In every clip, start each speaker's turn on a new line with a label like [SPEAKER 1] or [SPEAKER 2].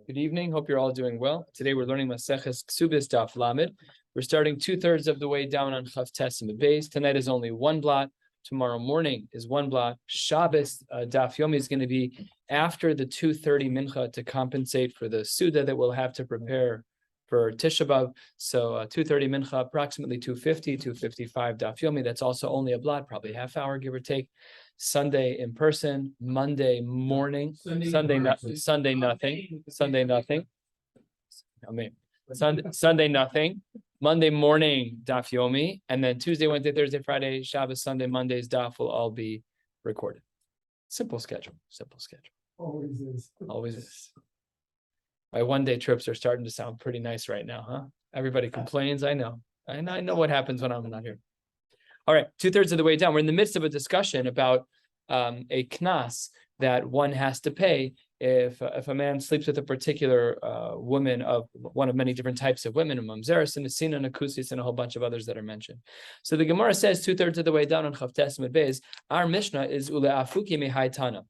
[SPEAKER 1] Good evening. Hope you're all doing well. Today we're learning Maseches Kesubos Daf Lamed. We're starting 2/3 of the way down on Chaf Tes Beis. Tonight is only one blot. Tomorrow morning is one blot. Shabbos Daf Yomi is going to be after the 2:30 mincha to compensate for the Suda that we'll have to prepare for Tisha B'Av. So 2:30 mincha, approximately 2:50, 2:55 Daf Yomi. That's also only a blot, probably half hour, give or take. Sunday in person, Monday morning, Sunday nothing. I mean, Sunday nothing. Monday morning Daf Yomi, and then Tuesday, Wednesday, Thursday, Friday, Shabbos, Sunday, Monday's Daf will all be recorded. Simple schedule.
[SPEAKER 2] Always is.
[SPEAKER 1] My one-day trips are starting to sound pretty nice right now, huh? Everybody complains. I know what happens when I'm not here. All right, 2/3 of the way down. We're in the midst of a discussion about a knas that one has to pay if a man sleeps with a particular woman of one of many different types of women, a mamzeres, and a sina, and a kusis, and a whole bunch of others that are mentioned. So the Gemara says 2/3 of the way down on Chaf Tes Beis, our Mishnah is ule afuki mehai tana.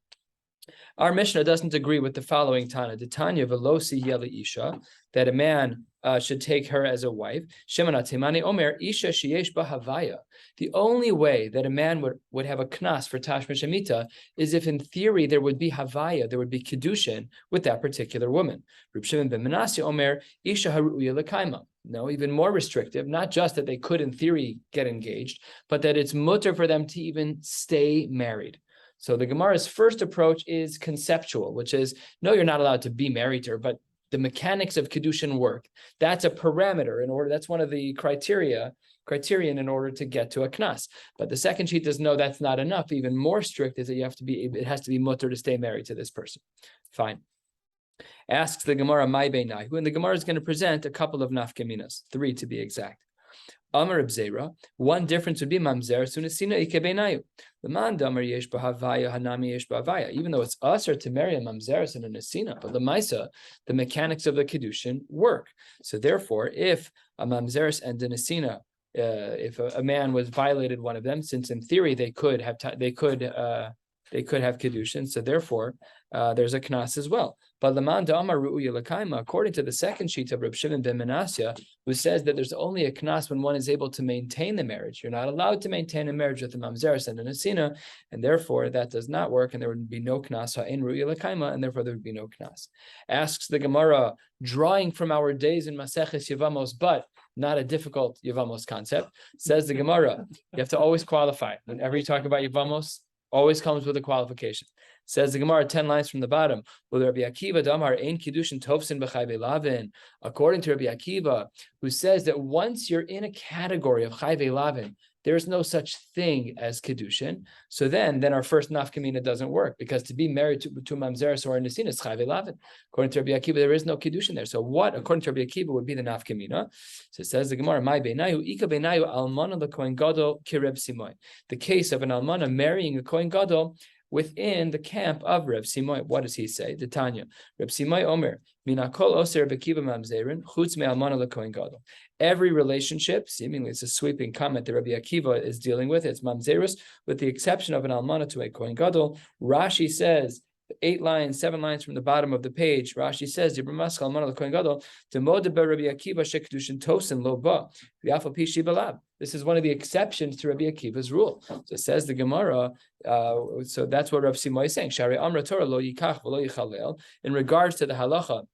[SPEAKER 1] Our Mishnah doesn't agree with the following Tana. The Tanya velosi yeli isha, that a man should take her as a wife. Shemana Timani Omer Isha sheyesh ba havaya. The only way that a man would have a knas for tashmish amita is if in theory there would be havaya, there would be kedushin with that particular woman. Reb Shimon ben Menashe Omer Isha haruya lekaima. No, even more restrictive, not just that they could in theory get engaged, but that it's mutter for them to even stay married. So the Gemara's first approach is conceptual, which is, no, you're not allowed to be married to her, but the mechanics of Kedushin work. That's a parameter in order, that's one of the criterion in order to get to a knas. But the second sheet does know that's not enough. Even more strict is that it has to be mutter to stay married to this person. Fine. Asks the Gemara, my beinayu, and the Gemara is going to present a couple of nafkaminas, 3 to be exact. Amar Abzera, one difference would be mamzer sunesina ikebenayu. The man damar yesh b'havaya hanami yesh b'havaya. Even though it's usher to marry a mamzeres and a nesina, but the maisa, the mechanics of the kedushin work. So therefore, if a mamzeres and a nesina, if a man was violated one of them, since in theory they could have kedushin, so therefore there's a knas as well. But according to the second sheet of Reb Shimon ben Menashe, who says that there's only a knas when one is able to maintain the marriage. You're not allowed to maintain a marriage with a mamzeres and a nesina, and therefore that does not work, and there would be no knas ha'in ru'ya l'kaima, and therefore there would be no knas. Asks the Gemara, drawing from our days in Maseches Yevamos, but not a difficult Yevamos concept. Says the Gemara, you have to always qualify. Whenever you talk about Yevamos, always comes with a qualification. Says the Gemara, 10 lines from the bottom. Rabbi Akiva damar ein kiddushin tovsin b'chai ve'lavin. According to Rabbi Akiva, who says that once you're in a category of chai ve'lavin, there's no such thing as kedushin. So then our first nafkamina doesn't work, because to be married to mamzeres or a nesina is chai ve'lavin. According to Rabbi Akiva, there is no kedushin there. So what, according to Rabbi Akiva, would be the nafkamina? So it says the Gemara, my beinayu ika beinayu almana lekohen gadol kireb simoy. The case of an almana marrying a kohen gadol within the camp of Reb Simoy. What does he say? The Tanya. Reb Simoy Omer, minakol oser bekiva mamzerin, chutz me almana lekohen gadol. Every relationship, seemingly it's a sweeping comment that Rabbi Akiva is dealing with, it's mamzerus, with the exception of an almana to a kohen gadol. Rashi says, 7 lines from the bottom of the page, Rashi says, this is one of the exceptions to Rabbi Akiva's rule. So it says the Gemara, so that's what Rav Simoy is saying. In regards to the halacha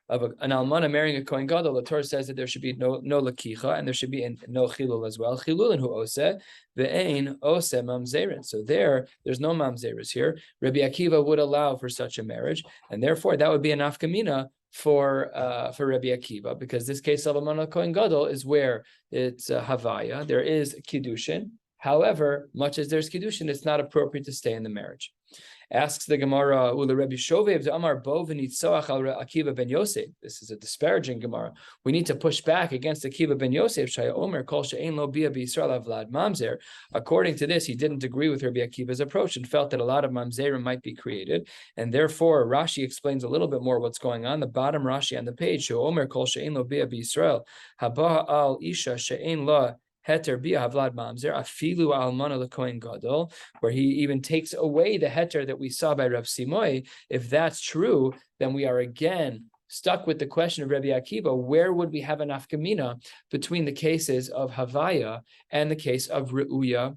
[SPEAKER 1] of an almana marrying a kohen gadol, the Torah says that there should be no lakicha, and there should be no chilul as well. Chilulin hu oseh ve'ein oseh mamzerin. So there's no mamzeris here. Rabbi Akiva would allow for such a marriage, and therefore that would be an nafkamina for Rabbi Akiva, because this case of almana kohen gadol is where it's havaya. There is kiddushin. However, much as there's kiddushin, it's not appropriate to stay in the marriage. Asks the Gemara, Rabbi Shovev to Amar Bo v'nitzoach al Akiva ben Yosef. This is a disparaging Gemara. We need to push back against Akiva ben Yosef. Shaya Omer kol she'ein lo bia b'Yisrael avlad mamzer. According to this, he didn't agree with Rabbi Akiva's approach and felt that a lot of mamzerim might be created, and therefore Rashi explains a little bit more what's going on. The bottom Rashi on the page, Shaya Omer kol she'ein lo bia b'Yisrael haba al isha she'ein la heter bia havlad mamzer afilu almana lekohen gadol, where he even takes away the heter that we saw by Rav Simoy. If that's true, then we are again stuck with the question of Rabbi Akiva, where would we have an nafkamina between the cases of Havaya and the case of Re'uya?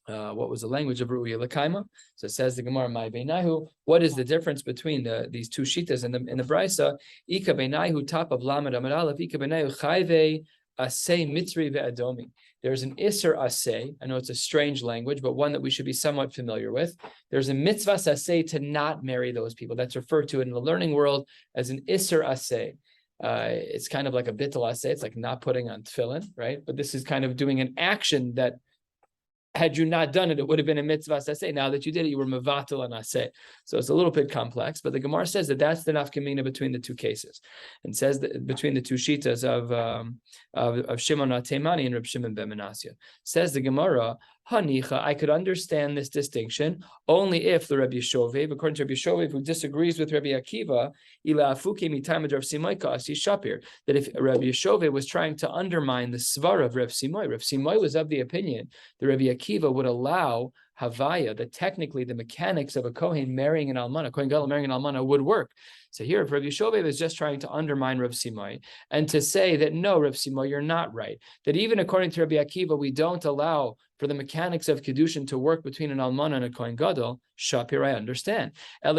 [SPEAKER 1] What was the language of Re'uya Lakaima? So it says the Gemara, Mai Beinahu, what is the difference between these two shitas in the Brisa? Ika Beinahu, top of Lamed Amad Aleph, Ika Beinahu Chayve Asay Mitzri Ve'adomi. There's an Isser Asay. I know it's a strange language, but one that we should be somewhat familiar with. There's a mitzvah Asay to not marry those people. That's referred to in the learning world as an Isser Asay. It's kind of like a bittul Asay. It's like not putting on tefillin, right? But this is kind of doing an action that had you not done it, it would have been a mitzvah aseh. Now that you did it, you were mevatel and aseh. So it's a little bit complex, but the Gemara says that that's the nafkamina between the two cases, and says that between the two shitas of Shimon HaTeimani and Reb Shimon ben Menashe. Says the Gemara, Hanicha, I could understand this distinction only if the Rabbi Yeshovev, according to Rabbi Yeshovev, who disagrees with Rabbi Akiva, that if Rabbi Yeshovev was trying to undermine the svara of Rav Simoy was of the opinion that Rabbi Akiva would allow Havaya, that technically the mechanics of a Kohen marrying an Almana, Kohen Gadol marrying an Almana would work. So here, if Rabbi Yeshovev is just trying to undermine Rav Simoy and to say that no, Rav Simoy, you're not right, that even according to Rabbi Akiva, we don't allow for the mechanics of Kedushin to work between an Almana and a Kohen Gadol, Shapir, I understand. If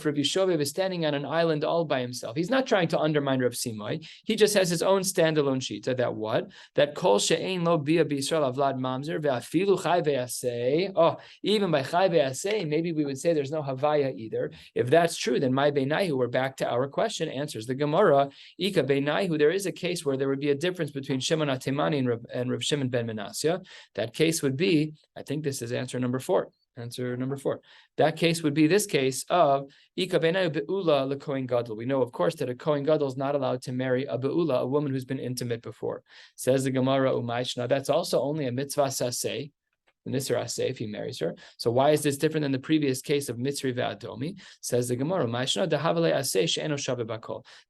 [SPEAKER 1] Rabbi Yeshovev is standing on an island all by himself, he's not trying to undermine Rav Simoy, he just has his own standalone shita, that what? That kol she'ein lo bia b'Yisrael avlad mamzer ve'afilu chai ve'aseh. Oh, even by chai ve'aseh, maybe we would say there's no Havaya either. If that's true, then my Beinahu, we're back to our question, answers the Gemara, Ika Beinahu, there is a case where there would be a difference between Shimon HaTeimani and Rav Shimon ben Menashe. That case would be, I think this is answer number 4. Answer number 4. That case would be this case of Ika Beinahu be'ula lekohen gadol. We know, of course, that a Kohen Gadol is not allowed to marry a be'ula, a woman who's been intimate before. Says the Gemara, Umayshna, that's also only a mitzvah saseh, the Nisr Aseh, if he marries her. So why is this different than the previous case of Mitzri ve'adomi? Says the Gemara,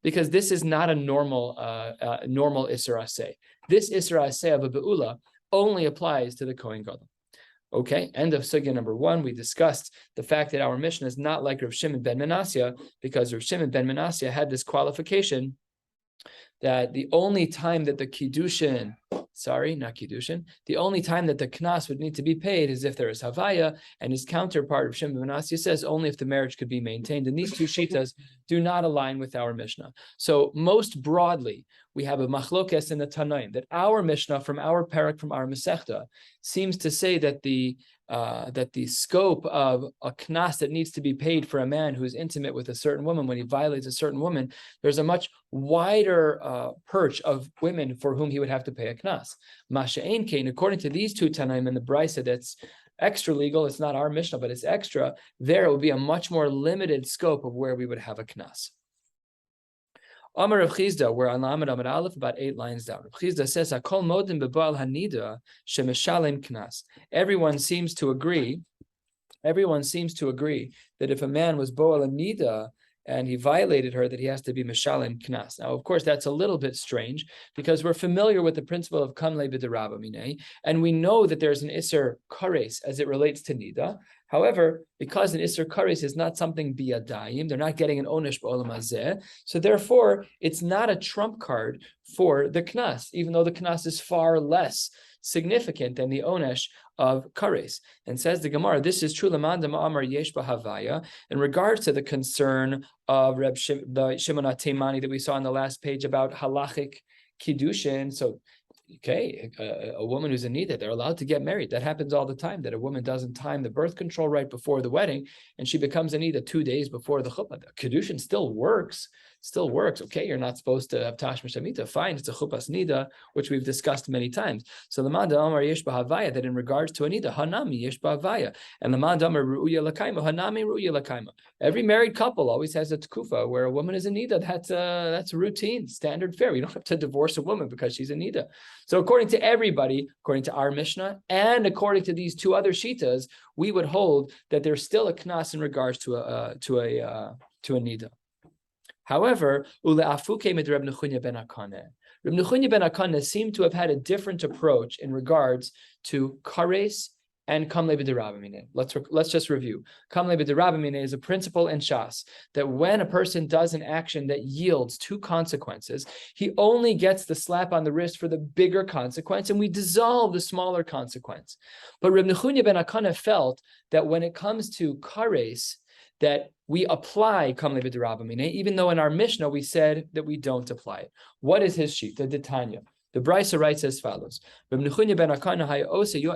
[SPEAKER 1] because this is not a normal Isser Aseh. This Isser Aseh of a Be'ula only applies to the Kohen Gadol. Okay, end of sugya number 1. We discussed the fact that our Mishnah is not like Rav Shimon ben Menashe, because Rav Shimon ben Menashe had this qualification that the only time that the Kiddushin, the only time that the Knas would need to be paid is if there is Havaya, and his counterpart of Shimon ben Menashe says only if the marriage could be maintained. And these two shitas do not align with our Mishnah. So most broadly, we have a machlokes in the Tanaim, that our Mishnah from our parak, from our Masechta, seems to say that the scope of a knas that needs to be paid for a man who is intimate with a certain woman when he violates a certain woman, there's a much wider perch of women for whom he would have to pay a knas. Masha'ein kain, according to these two Tanaim in the Brisa, that's extra legal, it's not our Mishnah, but it's extra, there will be a much more limited scope of where we would have a knas. Amar Rav Chizda, we're on Lamed Amud Aleph, about 8 lines down. Rav Chizda says, "Hakol modim bebal hanida shemeshalem knas." Everyone seems to agree that if a man was boal hanida and he violated her, that he has to be meshalem knas. Now, of course, that's a little bit strange because we're familiar with the principle of kamle b'derabba minei, and we know that there's an iser kares as it relates to nida. However, because an Isser Kares is not something biyadayim, they're not getting an Onesh b'olam hazeh, so therefore it's not a trump card for the Knas, even though the Knas is far less significant than the Onesh of Kares. And says the Gemara, this is true Lamandam Amar Yesh Havaya, in regards to the concern of the Shimon HaTeimani that we saw on the last page about halachic Kiddushin. So okay, a woman who's in nida, they're allowed to get married. That happens all the time, that a woman doesn't time the birth control right before the wedding, and she becomes a nida 2 days before the chuppah. The Kedushin still works. Okay, you're not supposed to have tashmish hamita. Fine, it's a chuppahs nida, which we've discussed many times. So the man Amar yesh b'havaya, that in regards to a nida, hanami yesh b'havaya, and the man Amar ru'uya l'kaima, hanami ru'uya l'kaima. Every married couple always has a tekufa where a woman is a nida. That's routine, standard fare. You don't have to divorce a woman because she's a nida. So according to everybody, according to our Mishnah, and according to these 2 other shitas, we would hold that there's still a knas in regards to a nida. However, Rabbi Nechunya ben Akana seemed to have had a different approach in regards to kares and kamle b'derabamine. Let's just review. Kamle b'derabamine is a principle in Shas that when a person does an action that yields two consequences, he only gets the slap on the wrist for the bigger consequence, and we dissolve the smaller consequence. But Rabbi Nechunya ben Akana felt that when it comes to kares, that we apply kamle b'derabamine, even though in our Mishnah we said that we don't apply it. What is his shita? The Tanya. The Brisa writes as follows: Rabbi Nechunya ben Akana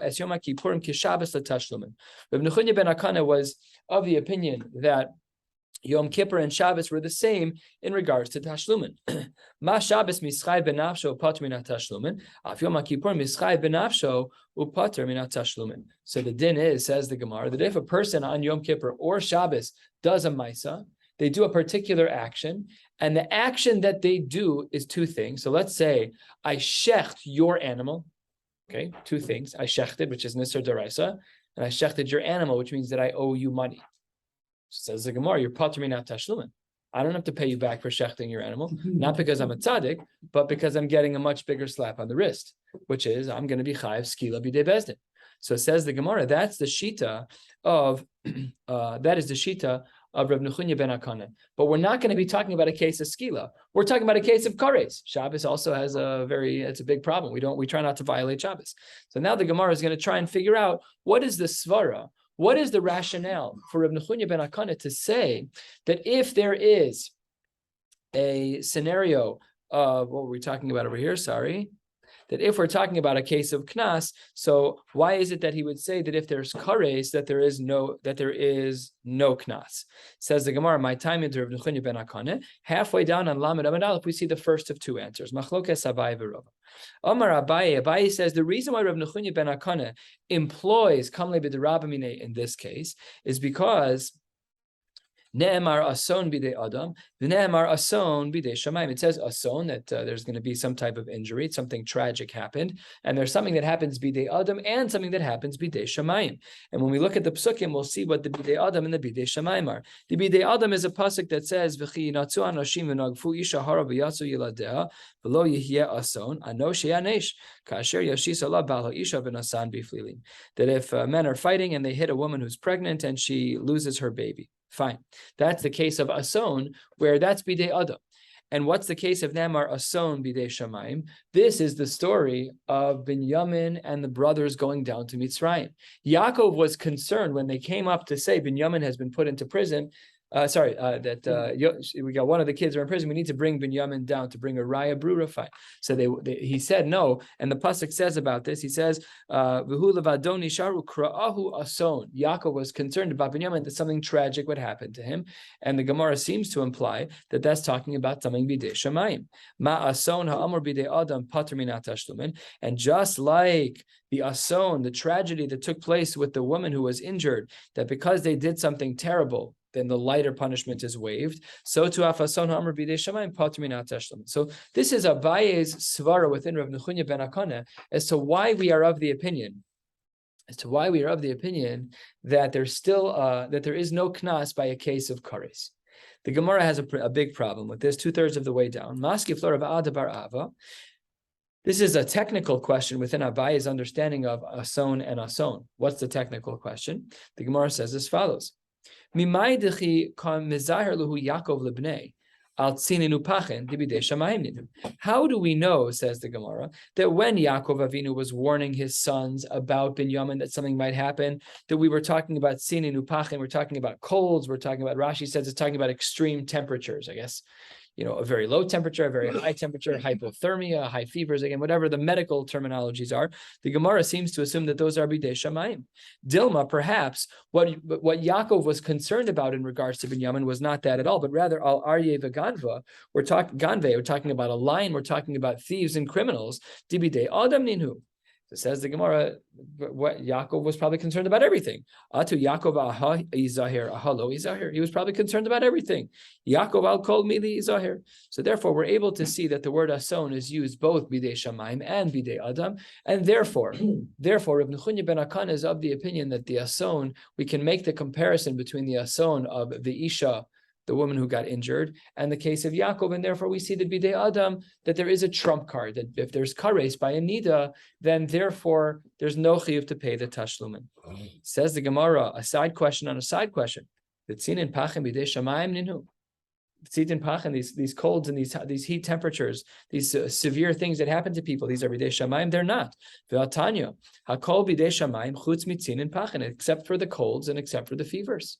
[SPEAKER 1] es Yom Kippurim kishabes l'tashlumin. Rabbi Nechunya ben Akana was of the opinion that Yom Kippur and Shabbos were the same in regards to tashlumin. Ma Shabbos mischai benafsho upater min tashlumin. Af Yom Kippur mischai benafsho upater min tashlumin. So the din is, says the Gemara, that if a person on Yom Kippur or Shabbos does a maisa, they do a particular action, and the action that they do is two things. So let's say I shecht your animal. Okay, two things. I shechted, which is Nisr Daraisa, and I shechted your animal, which means that I owe you money. Says the Gemara, you're patur minat tashlumin. I don't have to pay you back for shechting your animal, not because I'm a tzaddik, but because I'm getting a much bigger slap on the wrist, which is I'm going to be chayiv skila b'dei bezdin. So says the Gemara, that's the shita of Rabbi Nechunya ben Akana. But we're not going to be talking about a case of skila. We're talking about a case of kares. Shabbos also has it's a big problem. We try not to violate Shabbos. So now the Gemara is going to try and figure out what is the svara, what is the rationale for Rabbi Nechunya ben Akana to say that if there is a scenario of, what were we talking about over here? Sorry. That if we're talking about a case of knas, so why is it that he would say that if there's kares, that there is no knas? Says the Gemara, my time into Rabbi Nechunya ben Akana, halfway down on Lamed Amud Aleph, we see the first of two answers. Machlokes Abaye v'Rava. Omar Abaye says the reason why Rabbi Nechunya ben Akana employs kamle b'derabamine in this case is because Ne'emar ason bidei adam, v'ne'emar ason bidei shamayim. It says ason, that there's going to be some type of injury, something tragic happened, and there's something that happens bidei adam and something that happens bidei shamayim. And when we look at the psukim, we'll see what the bidei adam and the bidei shamayim are. The bidei adam is a pasuk that says v'chi yinatzu anoshim v'nagfu isha hara v'yatzu yiladea v'lo yihyeh ason anosh yanesh kasher yashis Allah bal isha v'nasan biflilin. That if men are fighting and they hit a woman who's pregnant and she loses her baby. Fine. That's the case of Ason, where that's Bidei Adam. And what's the case of Namar Ason Bidei Shamayim? This is the story of Binyamin and the brothers going down to Mitzrayim. Yaakov was concerned when they came up to say Binyamin has been put into prison. We got one of the kids are in prison. We need to bring Binyamin down to bring a raya brura fight. So he said no, and the pasuk says about this. He says, "V'hu levadoni sharu kra'ahu ason." Yaakov was concerned about Binyamin that something tragic would happen to him, and the Gemara seems to imply that that's talking about something bidei shamayim. Ma ason ha'amor bidei adam pater minat tashlumin, and just like the ason, the tragedy that took place with the woman who was injured, that because they did something terrible, then the lighter punishment is waived. So to afason ha'amr bidei shamayim pater minat tashlumin. So this is Abaye's svara within Rav Nechunya ben Akana as to why we are of the opinion, that there's still that there is no knas by a case of kares. The Gemara has a big problem with this. 2/3 of the way down. Maski flor of adabar ava. This is a technical question within Abaye's understanding of ason and ason. What's the technical question? The Gemara says as follows. How do we know, says the Gemara, that when Yaakov Avinu was warning his sons about Binyamin, that something might happen, that we were talking about sinin upachin, we're talking about colds, we're talking about, Rashi says it's talking about extreme temperatures, I guess. A very low temperature, a very high temperature, hypothermia, high fevers, again, whatever the medical terminologies are. The Gemara seems to assume that those are bidei shamayim. Dilma, perhaps, what Yaakov was concerned about in regards to Binyamin was not that at all, but rather al aryeh v'ganva. We're talking about a lion, we're talking about thieves and criminals. Di bidei adam ninhu. So says the Gemara, what Yaakov was probably concerned about everything. Atu Yaakov aha izahir, aha lo izahir. He was probably concerned about everything. Yaakov al kol mili izahir. So therefore, we're able to see that the word ason is used both bidei shamayim and bidei adam, and therefore, Rabbi Nechunya ben Akana is of the opinion that the ason, we can make the comparison between the ason of the isha the woman who got injured, and the case of Yaakov, and therefore we see the bidei Adam, that there is a trump card, that if there's kares by a nida, then therefore there's no chiyuv to pay the tashlumin. Says the Gemara, a side question on a side question. The tzinin pachim bidei shamayim ninu. Tzinin pachim, these colds and these heat temperatures, these severe things that happen to people, these are bidei shamayim, they're not. Ve'atanya, hakol bidei shamayim chutz mitzinin pachim, except for the colds and except for the fevers.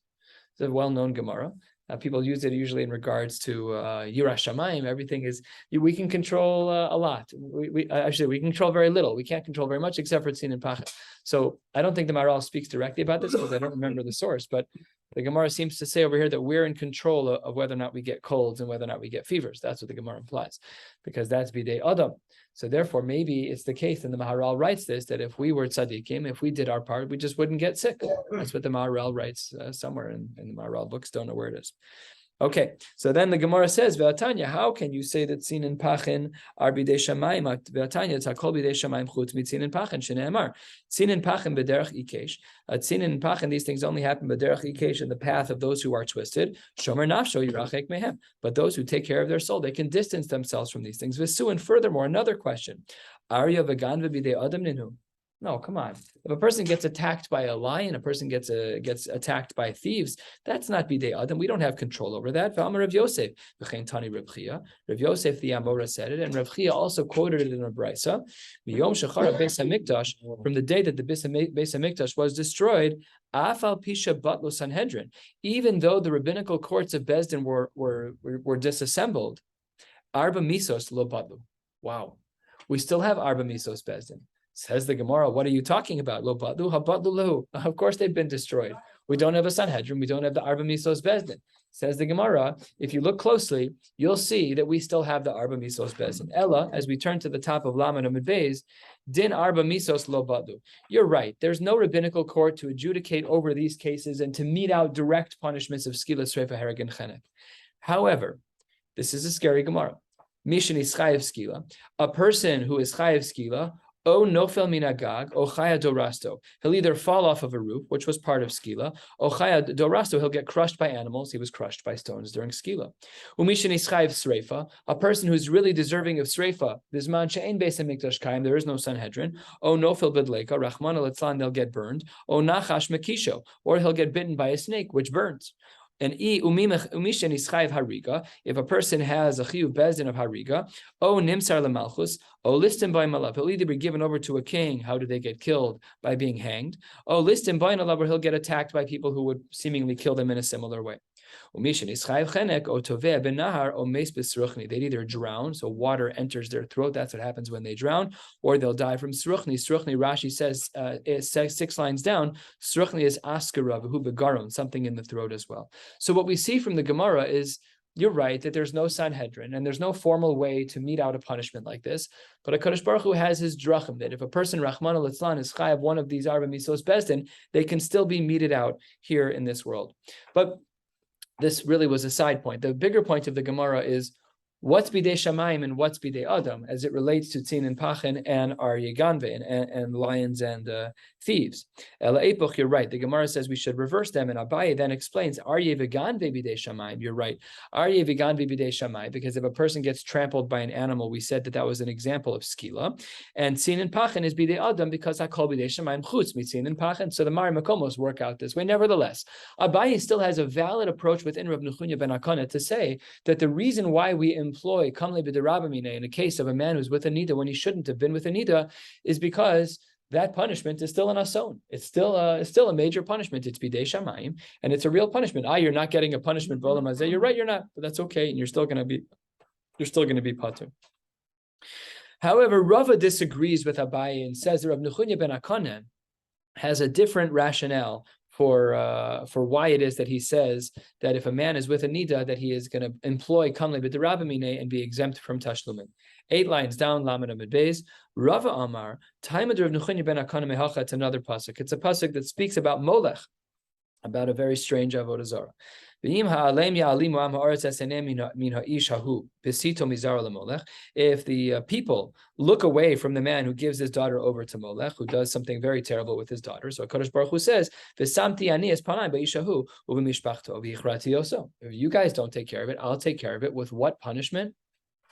[SPEAKER 1] It's a well-known Gemara. People use it usually in regards to Yira Shamayim. Everything is, we can control a lot. We can control very little. We can't control very much except for Tzin and Pachim. So I don't think the Maharal speaks directly about this because I don't remember the source, but the Gemara seems to say over here that we're in control of whether or not we get colds and whether or not we get fevers. That's what the Gemara implies, because that's bidei Adam. So therefore, maybe it's the case, and the Maharal writes this, that if we were tzaddikim, if we did our part, we just wouldn't get sick. That's what the Maharal writes somewhere in the Maharal books. Don't know where it is. Okay, so then the Gemara says, Ve'atanya, how can you say that Tzin and Pachin are bidei shamayim? Ve'atanya, tzakol bidei shamayim chutz mitzin and Pachin, shene'emar. Tzin and Pachin b'derech ikesh. Tzin and Pachin, these things only happen b'derech ikesh, in the path of those who are twisted. Shomer nafsho yirachek mehem. But those who take care of their soul, they can distance themselves from these things. V'su, and furthermore, another question. Arya v'gan v'bidei adam ninu. No, come on. If a person gets attacked by a lion, a person gets attacked by thieves, that's not bidei Adam. We don't have control over that. V'amar Rav Yosef, v'chein tani Rav Chia. Rav Yosef the Amora said it, and Rav Chia also quoted it in a brisa. Miyom shechara beis hamikdash, from the day that the beis hamikdash was destroyed, afal pisha batlo Sanhedrin, even though the rabbinical courts of Bezdin were disassembled, arba misos lo batlu. Wow, we still have arba misos Bezdin. Says the Gemara, what are you talking about? Lo batlu habatlu lahu. Of course they've been destroyed. We don't have a Sanhedrin. We don't have the Arba Misos Bezdin. Says the Gemara, if you look closely, you'll see that we still have the Arba Misos Bezdin. Ella, as we turn to the top of Laman Amud Beis, Din Arba Misos Lo Batlu. You're right. There's no rabbinical court to adjudicate over these cases and to mete out direct punishments of Skila, Sreifa, Hereg, and Chenek. However, this is a scary Gemara. Mishin is Chayev Skila. A person who is Chayev Skila, O nofel minagag, o chaya dorasto. He'll either fall off of a roof, which was part of skila, o chaya dorasto, he'll get crushed by animals. He was crushed by stones during skila. Umishin ischayev sreifa, a person who's really deserving of sreifa, bisman she'ein beis hamikdash kaim, there is no Sanhedrin. O nofel bedleka, rachman al-etzlan, they'll get burned. O nachash mekisho, or he'll get bitten by a snake, which burns. And umishen ischayev hariga, if a person has a chiyuv bezdin of hariga, o nimsar lemalchus, o listim by malav, he'll either be given over to a king. How do they get killed? By being hanged. O listim by malav, where he'll get attacked by people who would seemingly kill them in a similar way. Umishen ischayev chenek, o toveh ben nahar, o meis b'sruchni. They'd either drown, so water enters their throat. That's what happens when they drown, or they'll die from sruchni. Sruchni, Rashi says, 6 lines down, sruchni is askara v'hu begaron, something in the throat as well. So what we see from the Gemara is, you're right, that there's no Sanhedrin, and there's no formal way to mete out a punishment like this, but HaKadosh Baruch Hu has his drachim, that if a person, Rahman al-Itzlan, is chayav one of these Arba Misos Bezdin, they can still be meted out here in this world. But this really was a side point. The bigger point of the Gemara is, what's bidei shamayim and what's bidei adam as it relates to tzin and pachin and aryeh ganve and lions and thieves. Ela epoch, you're right. The Gemara says we should reverse them, and Abaye then explains aryeh v'ganve bidei shamayim. You're right. Aryeh v'ganve bidei shamayim, because if a person gets trampled by an animal, we said that was an example of skila, and tzin and pachin is bidei adam because hakol bidei shamayim chutz mitzin and pachin. So the Mari Makomos work out this way. Nevertheless, Abaye still has a valid approach within Rav Nechunya ben Akana to say that the reason why we employ kamle b'derabamine in a case of a man who's with a nida when he shouldn't have been with a nida is because that punishment is still an ason. It's still a major punishment. It's bidei shamayim, and it's a real punishment. You're not getting a punishment b'olam hazeh. You're right, you're not, but that's okay, and you're still going to be patur. However, Rava disagrees with Abaye and says that Rav Nechunya ben Akana has a different rationale for why it is that he says that if a man is with a nida, that he is going to employ kamle b'derabamine and be exempt from tashlumin. 8 lines down, Laman Amud Beis, Rava Amar, Taimad Rav Nechunya ben Akana mehacha. It's another pasuk. It's a pasuk that speaks about Molech. about a very strange avodah zarah. If the people look away from the man who gives his daughter over to Molech, who does something very terrible with his daughter, so HaKadosh Baruch Hu says, if you guys don't take care of it, I'll take care of it. With what punishment?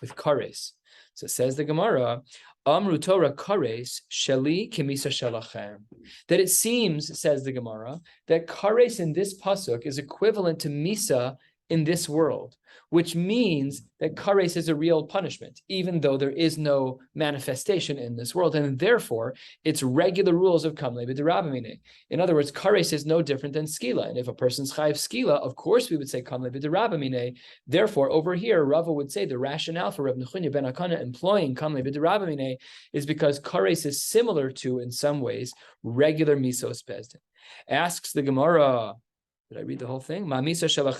[SPEAKER 1] With kares. So says the Gemara, Amru Torah kares sheli kimisa shalachem. That it seems, says the Gemara, that kares in this pasuk is equivalent to misa in this world, which means that kares is a real punishment, even though there is no manifestation in this world, and therefore it's regular rules of kamle b'derabamine. In other words, kares is no different than skila, and if a person's chayiv skila, of course we would say kamle b'derabamine. Therefore, over here, Rava would say the rationale for Reb Nechunya ben Akana employing kamle b'derabamine is because kares is similar to, in some ways, regular misos bezdin. Asks the Gemara. Did I read the whole thing? Just like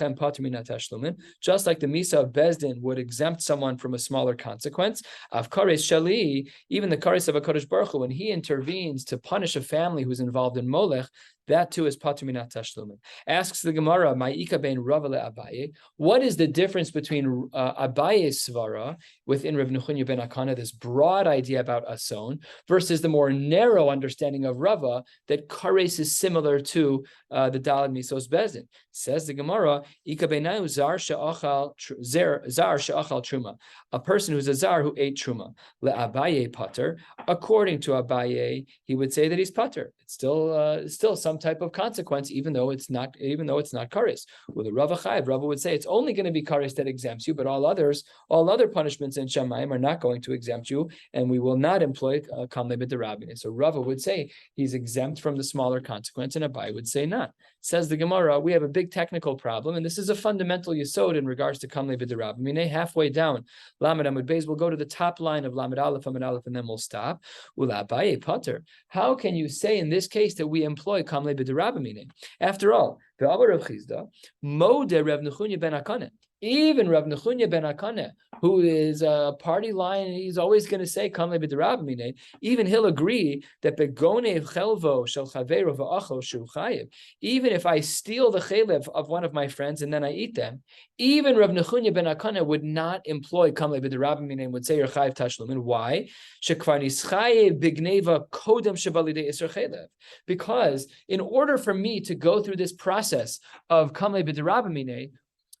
[SPEAKER 1] the Misa of Bezdin would exempt someone from a smaller consequence, of Kares Shali, even the Kares of HaKadosh Baruch Hu, when he intervenes to punish a family who's involved in Molech, that too is Patur Minat Tashlumin. Asks the Gemara, Ma'ika bein Rava le'Abaye, what is the difference between Abaye's svara within Reb Nechunya ben Akana, this broad idea about ason, versus the more narrow understanding of Rava that Kares is similar to the Dalad Misos Bezin? Says the Gemara, Ika beinayu zar she'achal truma, a person who's a zar who ate truma. Le'Abaye pater, according to Abaye, he would say that he's pater. It's still some type of consequence, even though it's not kares. With a Rava Chayiv, Rava would say it's only going to be kares that exempts you, but all other punishments in Shamayim are not going to exempt you, and we will not employ kamle b'derabine. So Rava would say he's exempt from the smaller consequence, and Abai would say not. Says the Gemara, we have a big technical problem, and this is a fundamental yesod in regards to kamle b'derabine. Halfway down, Lamed Amud Beis, we'll go to the top line of Lamed Aleph, Amud Aleph, and then we'll stop. Ula Abaye pater. How can you say in this case that we employ kamle b'derabamine? After all, the Abba Rav Chizda, Mode Rav Nechunya ben Akana, even Rav Nechunya ben Akana, who is a party line, and he's always going to say kamle b'derabamine, even he'll agree that begone chelvo shel chaveru v'achol shu chayiv, even if I steal the chelev of one of my friends and then I eat them, even Rav Nechunya ben Akana would not employ kamle b'derabamine and would say you're chayiv tashlumin. Why? Shekvar nischayev bigneva kodem shebalidei iser chelev. Because in order for me to go through this process of kamle b'derabamine,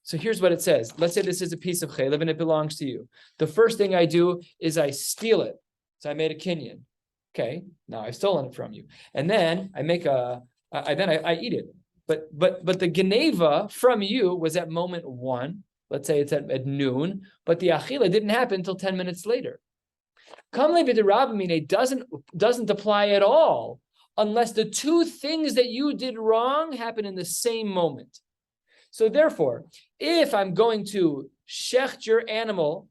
[SPEAKER 1] so here's what it says. Let's say this is a piece of chelev and it belongs to you. The first thing I do is I steal it. So I made a kinyan. Okay, now I've stolen it from you, and then I make I eat it. But the geneva from you was at moment one. Let's say it's at noon, but the achila didn't happen until 10 minutes later. Kamle b'derabamine doesn't apply at all unless the two things that you did wrong happen in the same moment. So therefore, if I'm going to shecht your animal,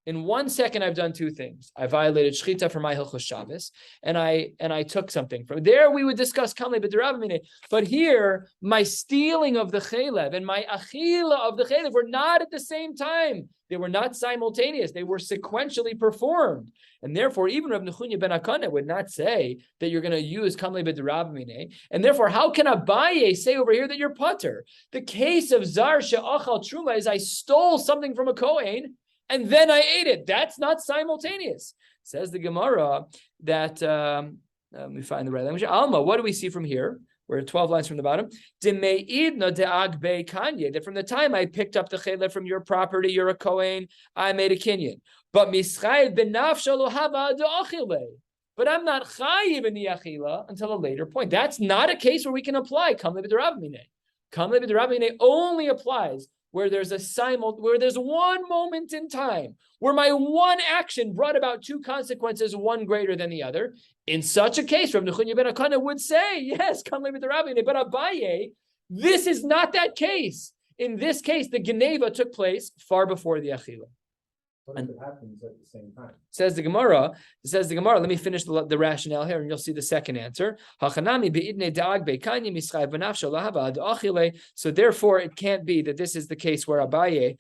[SPEAKER 1] in 1 second I've done two things. I violated shchita for my hilchos Shabbos, and I took something from there. We would discuss kamle b'derabamine, but here my stealing of the chelev and my achila of the chelev were not at the same time. They were not simultaneous. They were sequentially performed. And therefore, even Rav Nechunya ben Akana would not say that you're going to use kamle b'derabamine. And therefore, how can Abaye say over here that you're pater? The case of zar she'achal truma is I stole something from a kohen and then I ate it. That's not simultaneous. Says the Gemara that, let me find the right language. Alma, what do we see from here? We're 12 lines from the bottom. That from the time I picked up the chelev from your property, you're a kohen, I made a kinyan. But but I'm not chayiv in the achila until a later point. That's not a case where we can apply kamle b'derabamine. Kamle b'derabamine only applies where there's where there's one moment in time where my one action brought about two consequences, one greater than the other. In such a case, Rav Nechunya ben Akana would say, yes, kamle b'derabamine. But Abaye, this is not that case. In this case, the geneva took place far before the achila.
[SPEAKER 2] What if it happens at the same time?
[SPEAKER 1] Says the Gemara, let me finish the rationale here and you'll see the second answer. So therefore, it can't be that this is the case where Abaye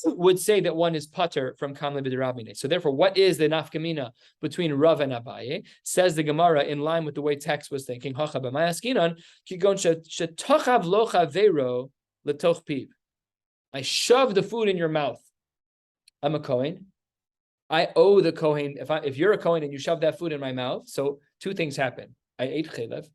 [SPEAKER 1] would say that one is pater from kamle b'derabmine. So therefore, what is the nafkamina between Rav and Abaye? Says the Gemara in line with the way text was thinking. Hacha b'mayaskinan kigon shetochav locha vero letoch piv. I shove the food in your mouth. I'm a Kohen. I owe the Kohen. If you're a Kohen and you shove that food in my mouth, so two things happen. I ate chelev,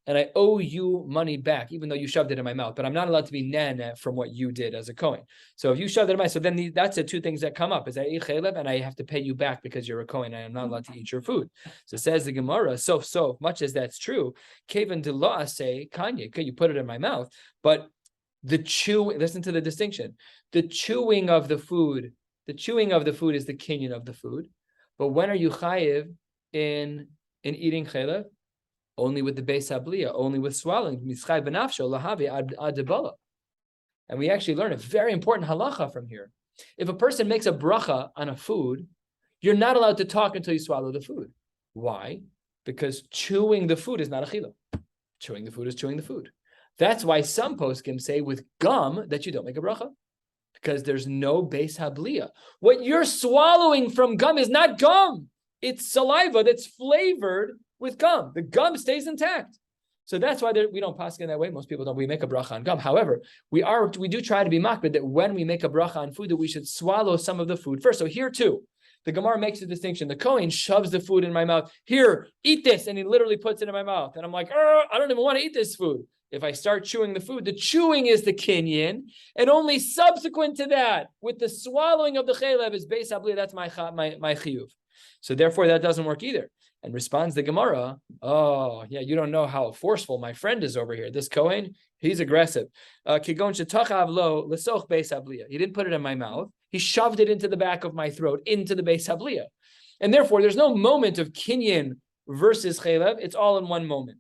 [SPEAKER 1] and I owe you money back, even though you shoved it in my mouth. But I'm not allowed to be nana from what you did as a Kohen. So if you shoved it in my mouth, so then that's the two things that come up: is I ate chelev, and I have to pay you back because you're a Kohen. I am not allowed to eat your food. So says the Gemara. So much as that's true, kaven de lo aseh kanye. Okay, you put it in my mouth, but the chew. Listen to the distinction. The chewing of the food. The chewing of the food is the kinyan of the food, but when are you chayiv in eating chelev? Only with the beis habliya, only with swallowing. Mischai b'nafsho lahavi ad debala. And we actually learn a very important halacha from here. If a person makes a bracha on a food, you're not allowed to talk until you swallow the food. Why? Because chewing the food is not a chila. Chewing the food is chewing the food. That's why some poskim say with gum that you don't make a bracha. Because there's no beis habliya. What you're swallowing from gum is not gum. It's saliva that's flavored with gum. The gum stays intact. So that's why we don't pass in that way. Most people don't. We make a bracha on gum. However, we do try to be makbid that when we make a bracha on food, that we should swallow some of the food first. So here too, the Gemara makes a distinction. The Kohen shoves the food in my mouth. Here, eat this. And he literally puts it in my mouth. And I'm like, I don't even want to eat this food. If I start chewing the food, the chewing is the kinyan, and only subsequent to that, with the swallowing of the chelev is beis habliya. That's my chiyuv. So therefore, that doesn't work either. And responds the Gemara, oh yeah, you don't know how forceful my friend is over here. This Kohen, he's aggressive. Kigon shetachav lo lesoch beis habliya. He didn't put it in my mouth. He shoved it into the back of my throat, into the beis habliya. And therefore, there's no moment of kinyan versus chelev. It's all in one moment.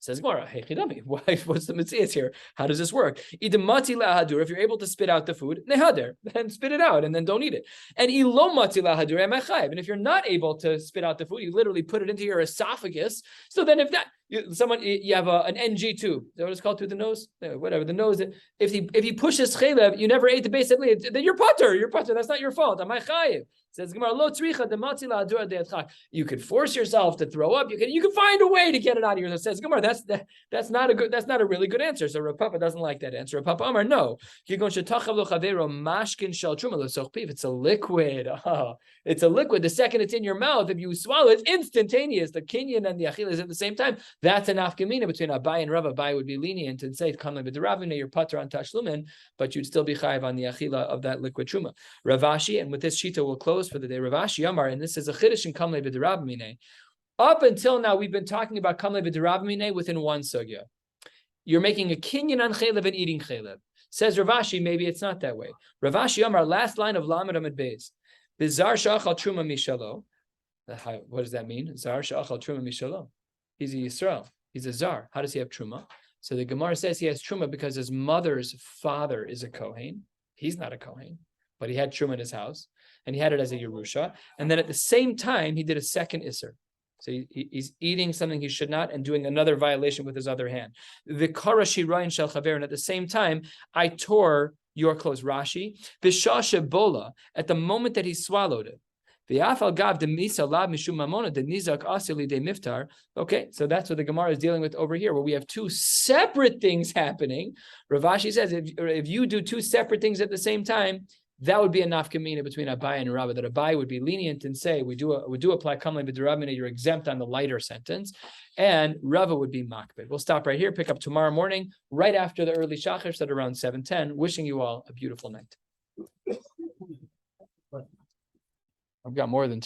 [SPEAKER 1] Says Gemara, hey chidami, what's the Maseches here? How does this work? Idamati lahadur, if you're able to spit out the food, nehader, then spit it out and then don't eat it. And ilomati lahadur emachayev, and if you're not able to spit out the food, you literally put it into your esophagus. So then if that you have an NG tube, is that what it's called, through the nose? Whatever, the nose. If he pushes chelev, you never ate the base of it, then you're putter. That's not your fault. Am I chayev? Says Gemara, lo tzricha demati lahadur de'atchak. You could force yourself to throw up. You can find a way to get it out of your. Says Gemara, that's not a really good answer. So Rav Papa doesn't like that answer. Rav Papa Amar, no. It's a liquid. It's a liquid. The second it's in your mouth, if you swallow it, it's instantaneous. The kinyan and the achila is at the same time. That's an nafkamina between Abai and Rav. Abai would be lenient and say, "Kamle b'deravine, you're pater on tashlumin," but you'd still be chayiv on the achila of that liquid truma. Ravashi, and with this shita we'll close for the day. Ravashi Amar, and this is a chiddush in Kamle b'deravine. Up until now, we've been talking about kamle b'deravmine within one sugya. You're making a kinyan on chelev and eating chelev. Says Ravashi, maybe it's not that way. Ravashi Amar, last line of Lamed Amid Beis. Bizar sha'achal truma mishalo. What does that mean? Zar sha'achal truma mishalo. He's a Yisrael. He's a Zar. How does he have truma? So the Gemara says he has truma because his mother's father is a Kohen. He's not a Kohen, but he had truma in his house, and he had it as a Yerusha. And then at the same time, he did a second Isser. So he's eating something he should not and doing another violation with his other hand. The karashi rayin shel chaver, and at the same time, I tore your clothes. Rashi, b'shah shebola, at the moment that he swallowed it. V'afal gav demisa lab mishum mamona de nizak asili de miftar. Okay, so that's what the Gemara is dealing with over here, where we have two separate things happening. Ravashi says if you do two separate things at the same time, that would be a nafkamina between Abai and Rabbi, that Abai would be lenient and say, we do apply kamle b'derabmina, you're exempt on the lighter sentence, and Rava would be makbid. We'll stop right here, pick up tomorrow morning, right after the early shachar, at around 7:10. Wishing you all a beautiful night. I've got more than 10.